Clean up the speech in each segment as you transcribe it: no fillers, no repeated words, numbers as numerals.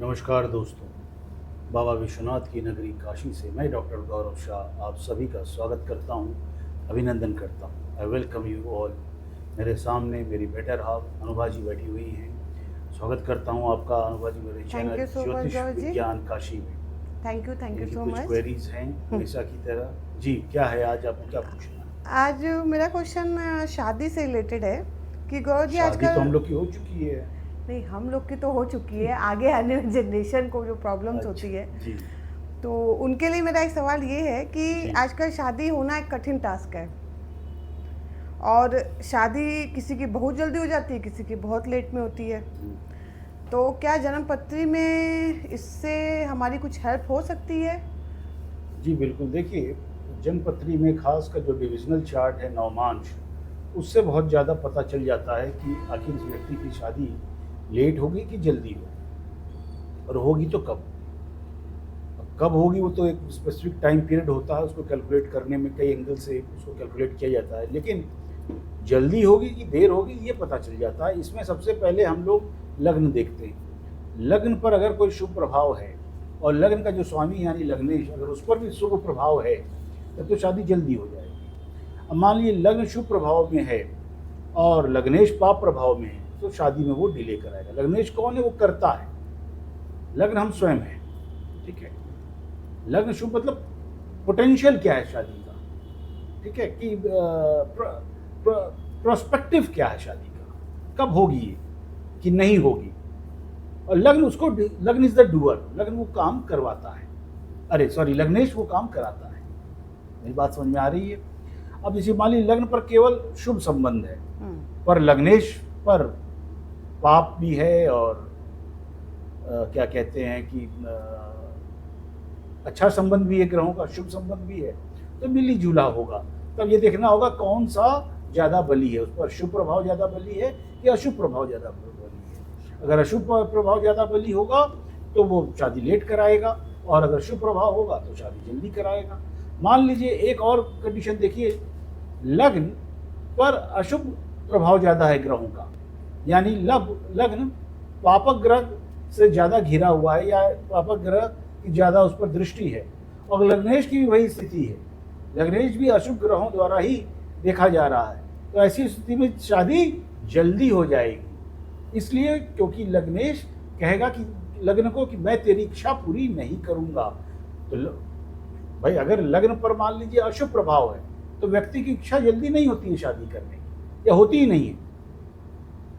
नमस्कार दोस्तों। बाबा विश्वनाथ की नगरी काशी से मैं डॉक्टर गौरव शाह आप सभी का स्वागत करता हूं, अभिनंदन करता हूं। I welcome you all. मेरे सामने मेरी बेटर हाफ अनुभा जी बैठी हुई हैं। स्वागत करता हूं आपका अनुभा जी मेरे thank channel you so much ज्योतिष गौरव जी। विज्ञान काशी में। थैंक यू इनकी सो कुछ मच। क्वेरीज हैं हमेशा की तरह। जी, क्या है आज आपको क्या पूछना है? आज मेरा क्वेश्चन शादी से रिलेटेड है कि गौरव जी शादी तो आजकल। हम लोग की हो चुकी है। नहीं, हम लोग की तो हो चुकी है, आगे आने वाली जनरेशन को जो प्रॉब्लम्स होती है, अच्छा। जी। तो उनके लिए मेरा एक सवाल ये है कि जी। आजकल शादी होना एक कठिन टास्क है। और शादी किसी की बहुत जल्दी हो जाती है, किसी की बहुत लेट में होती है। हम्म। तो क्या जन्मपत्री में इससे हमारी कुछ हेल्प हो सकती है? जी बिल्कुल। देखिए, जन्मपत्री में खास कर जो डिविजनल चार्ट है नवमांश, उससे बहुत ज़्यादा पता चल जाता है कि आखिर इस व्यक्ति की शादी लेट होगी कि जल्दी होगी, और होगी तो कब। अब कब होगी वो तो एक स्पेसिफिक टाइम पीरियड होता है, उसको कैलकुलेट करने में कई एंगल से उसको कैलकुलेट किया जाता है। लेकिन जल्दी होगी कि देर होगी ये पता चल जाता है। इसमें सबसे पहले हम लोग लग्न देखते हैं। लग्न पर अगर कोई शुभ प्रभाव है और लग्न का जो स्वामी यानी लग्नेश अगर उस पर भी शुभ प्रभाव है तब तो शादी जल्दी हो जाएगी। अब मान लीजिए लग्न शुभ प्रभाव में है और लग्नेश पाप प्रभाव में है तो शादी में वो डिले कराएगा। लग्नेश कौन है? वो करता है। लग्न हम स्वयं हैं। ठीक है। लग्न शुभ मतलब पोटेंशियल क्या है शादी का। ठीक है कि प्रोस्पेक्टिव क्या है शादी का, कब होगी ये कि नहीं होगी। और लग्न उसको लग्न इज द डूअर। लग्न वो काम करवाता है। अरे सॉरी, लग्नेश वो काम कराता है। मेरी बात समझ में आ रही है? अब जैसे मान लीजिए लग्न पर केवल शुभ संबंध है पर लग्नेश पर पाप भी है और क्या कहते हैं कि अच्छा संबंध भी है, ग्रहों का शुभ संबंध भी है, तो मिली जुला होगा। तब ये देखना होगा कौन सा ज़्यादा बली है, उस पर शुभ प्रभाव ज़्यादा बली है या अशुभ प्रभाव ज़्यादा बली है। अगर अशुभ प्रभाव ज़्यादा बली होगा तो वो शादी लेट कराएगा, और अगर शुभ प्रभाव होगा तो शादी जल्दी कराएगा। मान लीजिए एक और कंडीशन देखिए, लग्न पर अशुभ प्रभाव ज़्यादा है ग्रहों का, यानी लग्न पापक ग्रह से ज़्यादा घिरा हुआ है या पापक ग्रह की ज़्यादा उस पर दृष्टि है, और लग्नेश की भी वही स्थिति है। लग्नेश भी अशुभ ग्रहों द्वारा ही देखा जा रहा है, तो ऐसी स्थिति में शादी जल्दी हो जाएगी। इसलिए क्योंकि लग्नेश कहेगा कि लग्न को कि मैं तेरी इच्छा पूरी नहीं करूँगा। तो भाई अगर लग्न पर मान लीजिए अशुभ प्रभाव है तो व्यक्ति की इच्छा जल्दी नहीं होती है शादी करने की, या होती ही नहीं है।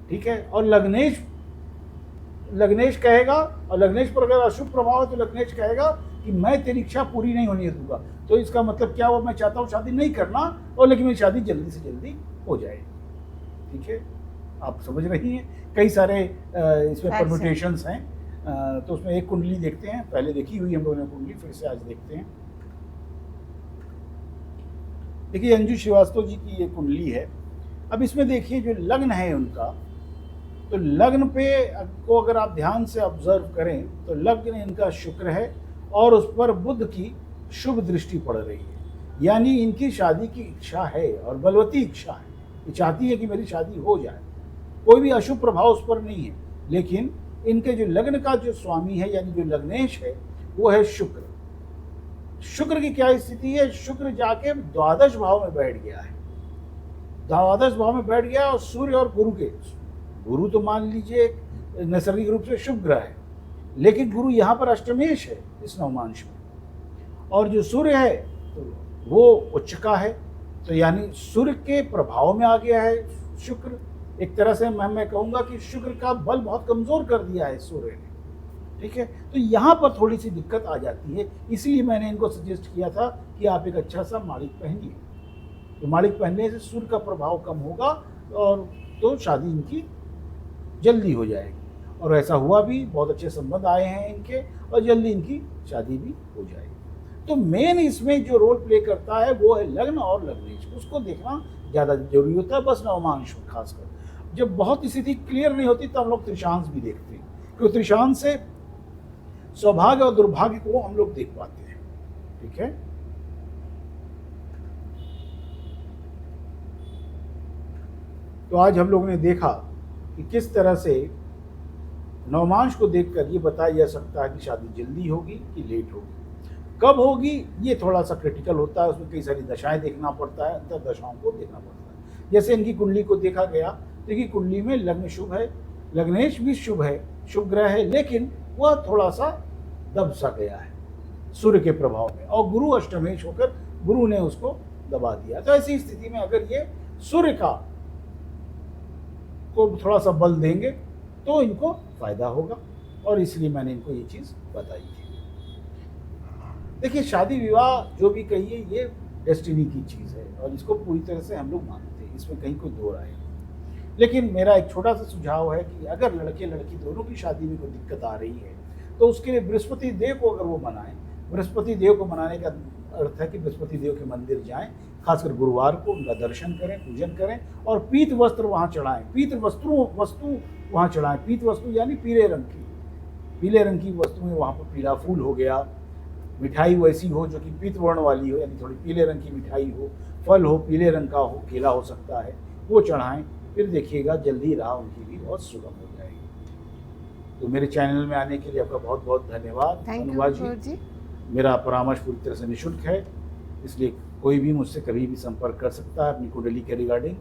ठीक है। और लग्नेश कहेगा, और लग्नेश पर अगर अशुभ प्रभाव है तो लग्नेश कहेगा कि मैं तेरी इच्छा पूरी नहीं होने दूंगा। तो इसका मतलब क्या हुआ? मैं चाहता हूँ शादी नहीं करना, और लेकिन मेरी शादी जल्दी से जल्दी हो जाए। ठीक है, आप समझ रही हैं? कई सारे इसमें परम्यूटेशंस हैं। तो उसमें एक कुंडली देखते हैं, पहले देखी हुई हम लोगों ने कुंडली, फिर से आज देखते हैं। देखिए अंजू श्रीवास्तव जी की ये कुंडली है। अब इसमें देखिए जो लग्न है उनका, तो लग्न पे को अगर आप ध्यान से ऑब्जर्व करें तो लग्न इनका शुक्र है और उस पर बुध की शुभ दृष्टि पड़ रही है, यानी इनकी शादी की इच्छा है और बलवती इच्छा है। ये चाहती है कि मेरी शादी हो जाए। कोई भी अशुभ प्रभाव उस पर नहीं है, लेकिन इनके जो लग्न का जो स्वामी है यानी जो लग्नेश है वो है शुक्र। शुक्र की क्या स्थिति है? शुक्र जाके द्वादश भाव में बैठ गया है। द्वादश भाव में बैठ गया और सूर्य और गुरु के, गुरु तो मान लीजिए नैसर्गिक रूप से शुभ ग्रह है, लेकिन गुरु यहाँ पर अष्टमेश है इस नवमांश में, और जो सूर्य है तो वो उच्च का है। तो यानी सूर्य के प्रभाव में आ गया है शुक्र। एक तरह से मैं कहूँगा कि शुक्र का बल बहुत कमजोर कर दिया है सूर्य ने। ठीक है। तो यहाँ पर थोड़ी सी दिक्कत आ जाती है, इसलिए मैंने इनको सजेस्ट किया था कि आप एक अच्छा सा मालिक पहनिए। तो मालिक पहनने से सूर्य का प्रभाव कम होगा और तो शादी इनकी जल्दी हो जाएगी। और ऐसा हुआ भी, बहुत अच्छे संबंध आए हैं इनके और जल्दी इनकी शादी भी हो जाएगी। तो मेन इसमें जो रोल प्ले करता है वो है लग्न और लग्नेश, उसको देखना ज़्यादा जरूरी होता है, बस नवमांश में खासकर। जब बहुत स्थिति क्लियर नहीं होती तो हम लोग त्रिशांश भी देखते हैं, क्योंकि त्रिशांश से सौभाग्य और दुर्भाग्य को हम लोग देख पाते हैं। ठीक है। तो आज हम लोगों ने देखा कि किस तरह से नवमांश को देखकर ये बताया जा सकता है कि शादी जल्दी होगी कि लेट होगी। कब होगी ये थोड़ा सा क्रिटिकल होता है, उसमें कई सारी दशाएं देखना पड़ता है, अंतर दशाओं को देखना पड़ता है। जैसे इनकी कुंडली को देखा गया तो इनकी कुंडली में लग्न शुभ है, लग्नेश भी शुभ है, शुभ ग्रह है, लेकिन वह थोड़ा सा दब सा गया है सूर्य के प्रभाव में, और गुरु अष्टमेश होकर गुरु ने उसको दबा दिया। तो ऐसी स्थिति में अगर ये सूर्य का को थोड़ा सा बल देंगे तो इनको फायदा होगा, और इसलिए मैंने इनको ये चीज़ बताई थी। देखिए, शादी विवाह जो भी कहिए ये डेस्टिनी की चीज़ है और इसको पूरी तरह से हम लोग मानते हैं, इसमें कहीं कोई दो राय नहीं। लेकिन मेरा एक छोटा सा सुझाव है कि अगर लड़के लड़की दोनों की शादी में कोई दिक्कत आ रही है तो उसके लिए बृहस्पति देव को अगर वो मनाएं, बृहस्पति देव को मनाने का अर्थ है कि बृहस्पति देव के मंदिर जाएं, खासकर गुरुवार को उनका दर्शन करें, पूजन करें और पीत वस्त्र वहाँ चढ़ाएं, पीत वस्तु वहाँ चढ़ाएं। पीत वस्तु यानी पीले रंग की वस्तुएं, वहाँ पर पीला फूल हो गया, मिठाई वैसी हो जो कि पीत वर्ण वाली हो, यानी थोड़ी पीले रंग की मिठाई हो, फल हो पीले रंग का हो, केला हो सकता है, वो चढ़ाएं। फिर देखिएगा जल्दी राह उनकी भी बहुत सुगम हो जाएगी। तो मेरे चैनल में आने के लिए आपका बहुत बहुत धन्यवाद थैंक यू अनुवा गुरु जी। मेरा परामर्श पूरी तरह से निःशुल्क है, इसलिए कोई भी मुझसे कभी भी संपर्क कर सकता है अपनी कुंडली के रिगार्डिंग।